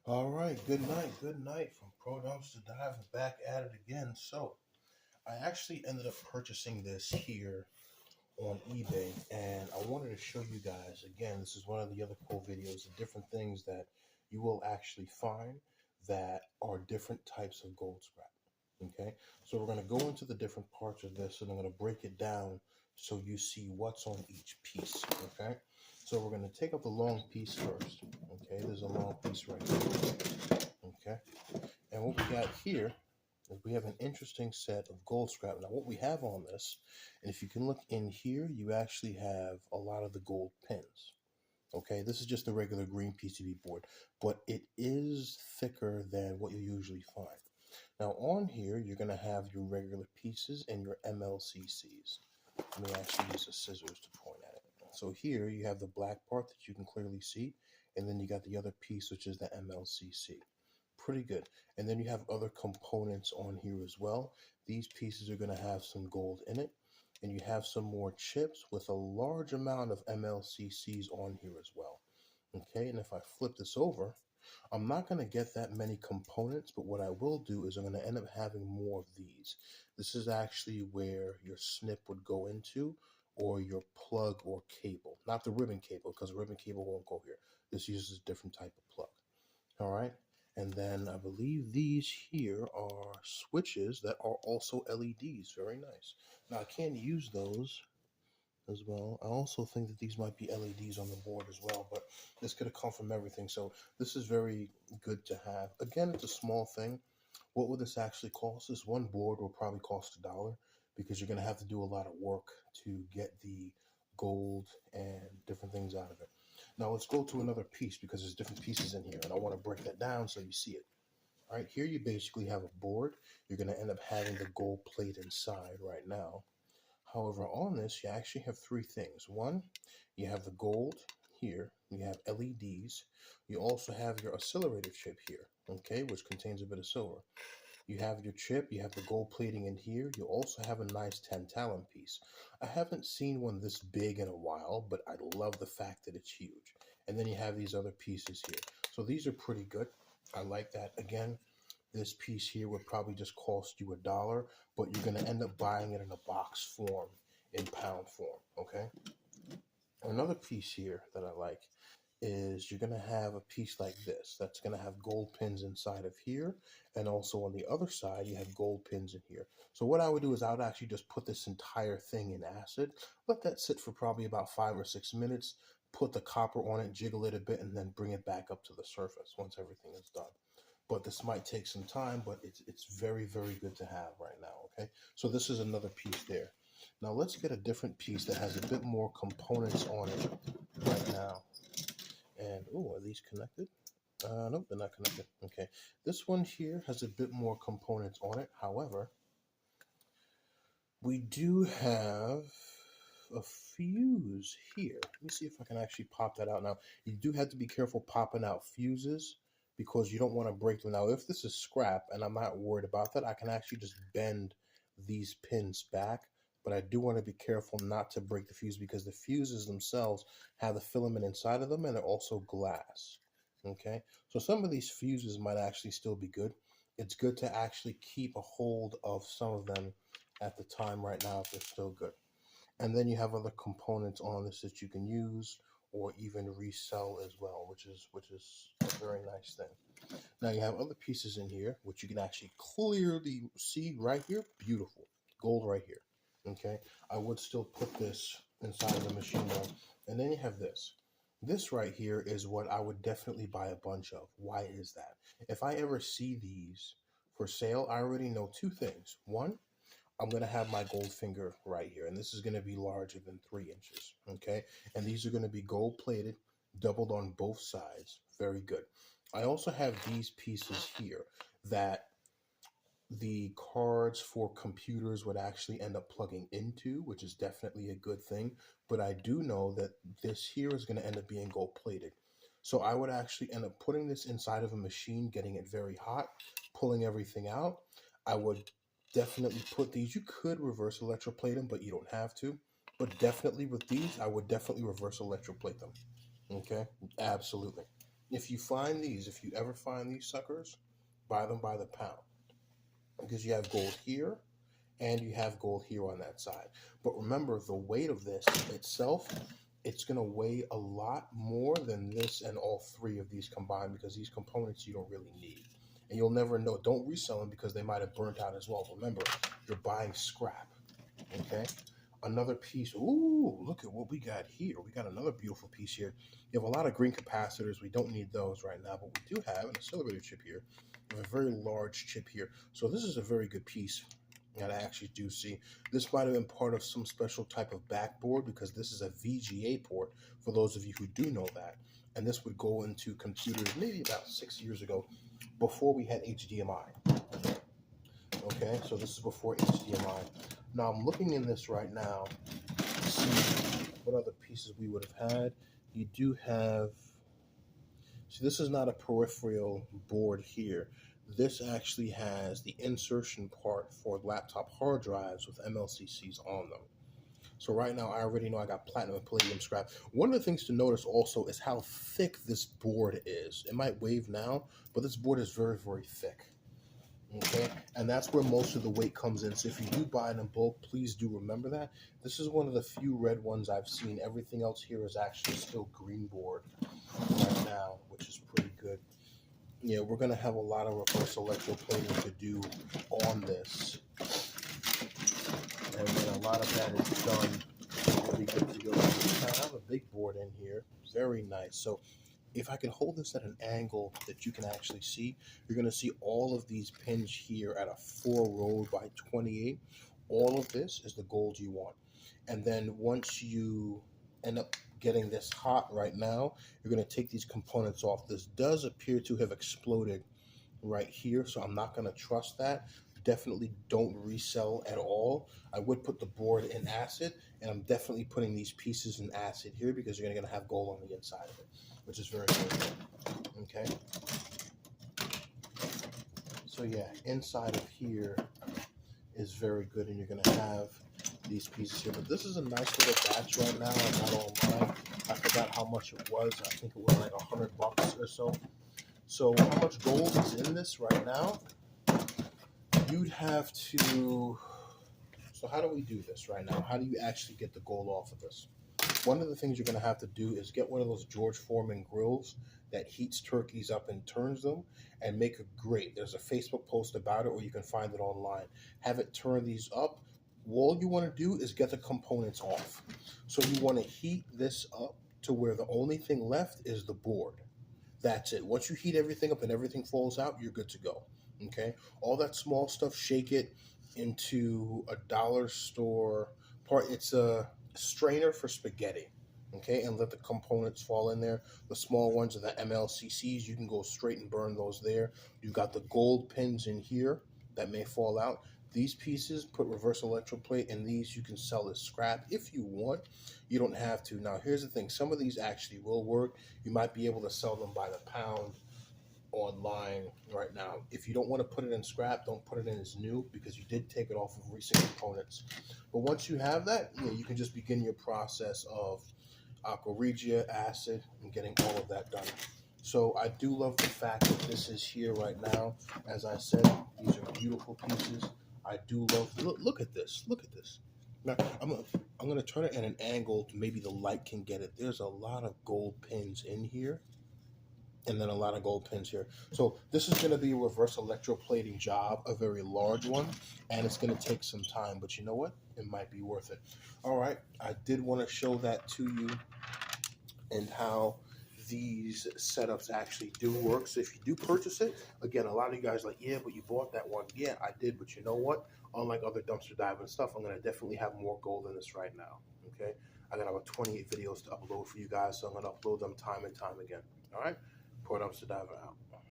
All right, good night from Pro Dumpster Diving back at it again. So, I actually ended up purchasing this here on eBay, and I wanted to show you guys again. This is one of the other cool videos of different things that you will actually find that are different types of gold scrap. Okay, so we're going to go into the different parts of this, and I'm going to break it down so you see what's on each piece. Okay, so we're going to take up the long piece first. Okay, there's a long piece right here. Okay, and what we got here is we have an interesting set of gold scrap. Now, what we have on this, and if you can look in here, you actually have a lot of the gold pins. Okay, this is just a regular green PCB board, but it is thicker than what you usually find. Now, on here, you're going to have your regular pieces and your MLCCs. Let me actually use the scissors to point at it. So here you have the black part that you can clearly see, and then you got the other piece, which is the MLCC. Pretty good. And then you have other components on here as well. These pieces are going to have some gold in it, and you have some more chips with a large amount of MLCCs on here as well. Okay, and if I flip this over, I'm not going to get that many components, but what I will do is I'm going to end up having more of these. This is actually where your snip would go into, or your plug or cable. Not the ribbon cable, because the ribbon cable won't go here. This uses a different type of plug. All right. And then I believe these here are switches that are also LEDs. Very nice. Now I can't use those as well. I also think that these might be LEDs on the board as well, but this could have come from everything. So this is very good to have. Again, it's a small thing. What would this actually cost? This one board will probably cost $1 because you're going to have to do a lot of work to get the gold and different things out of it. Now let's go to another piece because there's different pieces in here, and I want to break that down so you see it. All right, here you basically have a board. You're going to end up having the gold plate inside right now. However, on this, you actually have three things. One, you have the gold here. You have LEDs. You also have your accelerator chip here, okay, which contains a bit of silver. You have your chip, you have the gold plating in here. You also have a nice tantalum piece. I haven't seen one this big in a while, but I love the fact that it's huge. And then you have these other pieces here. So these are pretty good. I like that. Again, this piece here would probably just cost you $1, but you're going to end up buying it in a box form, in pound form, okay? Another piece here that I like is you're going to have a piece like this that's going to have gold pins inside of here, and also on the other side you have gold pins in here. So what I would do is I would actually just put this entire thing in acid, let that sit for probably about 5 or 6 minutes, put the copper on it, jiggle it a bit, and then bring it back up to the surface once everything is done. But this might take some time, but it's very, very good to have right now, okay? So this is another piece there. Now let's get a different piece that has a bit more components on it right now. And, oh, are these connected? Nope, they're not connected. Okay. This one here has a bit more components on it. However, we do have a fuse here. Let me see if I can actually pop that out now. You do have to be careful popping out fuses because you don't want to break them. Now, if this is scrap and I'm not worried about that, I can actually just bend these pins back. But I do want to be careful not to break the fuse because the fuses themselves have the filament inside of them and they're also glass. Okay, so some of these fuses might actually still be good. It's good to actually keep a hold of some of them at the time right now if they're still good. And then you have other components on this that you can use or even resell as well, which is a very nice thing. Now you have other pieces in here which you can actually clearly see right here. Beautiful gold right here. Okay, I would still put this inside of the machine though. And then you have this. This right here is what I would definitely buy a bunch of. Why is that? If I ever see these for sale, I already know two things. One, I'm going to have my gold finger right here, and this is going to be larger than 3 inches, okay? And these are going to be gold plated, doubled on both sides. Very good. I also have these pieces here that the cards for computers would actually end up plugging into, which is definitely a good thing. But I do know that this here is going to end up being gold plated. So I would actually end up putting this inside of a machine, getting it very hot, pulling everything out. I would definitely put these. You could reverse electroplate them, but you don't have to. But definitely with these, I would definitely reverse electroplate them. Okay, absolutely. If you find these, if you ever find these suckers, buy them by the pound, because you have gold here and you have gold here on that side. But remember, the weight of this itself, it's going to weigh a lot more than this and all three of these combined, because these components you don't really need. And you'll never know. Don't resell them because they might have burnt out as well. Remember, you're buying scrap. Okay? Another piece. Ooh, look at what we got here. We got another beautiful piece here. You have a lot of green capacitors. We don't need those right now, but we do have an accelerator chip here. We have a very large chip here. So this is a very good piece that I actually do see. This might have been part of some special type of backboard, because this is a VGA port, for those of you who do know that. And this would go into computers maybe about 6 years ago, before we had HDMI. Okay, so this is before HDMI. Now I'm looking in this right now to see what other pieces we would have had. You do have, see, this is not a peripheral board here. This actually has the insertion part for laptop hard drives with MLCCs on them. So right now, I already know I got platinum and palladium scrap. One of the things to notice also is how thick this board is. It might wave now, but this board is very, very thick. Okay, and that's where most of the weight comes in. So if you do buy it in bulk, please do remember that. This is one of the few red ones I've seen. Everything else here is actually still green board right now, which is pretty good. Yeah, we're going to have a lot of reverse electroplating to do on this. And when a lot of that is done, we'll be good to go. I have a big board in here. Very nice. So if I can hold this at an angle that you can actually see, you're going to see all of these pins here at a 4 row by 28. All of this is the gold you want. And then once you end up getting this hot right now, you're going to take these components off. This does appear to have exploded right here, so I'm not going to trust that. Definitely don't resell at all. I would put the board in acid, and I'm definitely putting these pieces in acid here, because you're going to have gold on the inside of it, which is very good. Okay. So yeah, inside of here is very good, and you're going to have these pieces here. But this is a nice little batch right now. I got online. I forgot how much it was. I think it was like $100 or so. So how much gold is in this right now? You'd have to, so how do we do this right now? How do you actually get the gold off of this? One of the things you're going to have to do is get one of those George Foreman grills that heats turkeys up and turns them, and make a grate. There's a Facebook post about it, or you can find it online. Have it turn these up. All you want to do is get the components off. So you want to heat this up to where the only thing left is the board. That's it. Once you heat everything up and everything falls out, you're good to go. Okay, all that small stuff, shake it into a dollar store part. It's a strainer for spaghetti. Okay, and let the components fall in there. The small ones are the MLCCs. You can go straight and burn those there. You've got the gold pins in here that may fall out. These pieces, put reverse electroplate, and these you can sell as scrap if you want. You don't have to. Now, here's the thing. Some of these actually will work. You might be able to sell them by the pound online right now. If you don't want to put it in scrap, don't put it in as new, because you did take it off of recent components. But once you have that, you can just begin your process of aqua regia, acid, and getting all of that done. So I do love the fact that this is here right now. As I said, these are beautiful pieces. I do love, look at this, look at this. Now, I'm going to turn it at an angle to maybe the light can get it. There's a lot of gold pins in here, and then a lot of gold pins here. So this is going to be a reverse electroplating job, a very large one, and it's going to take some time. But you know what? It might be worth it. All right, I did want to show that to you, and how these setups actually do work. So if you do purchase it, again, a lot of you guys are like, yeah, but you bought that one. Yeah, I did, but you know what? Unlike other dumpster diving stuff, I'm going to definitely have more gold in this right now. Okay, I got about 28 videos to upload for you guys, so I'm going to upload them time and time again. All right, Pro Dumpster Diver out.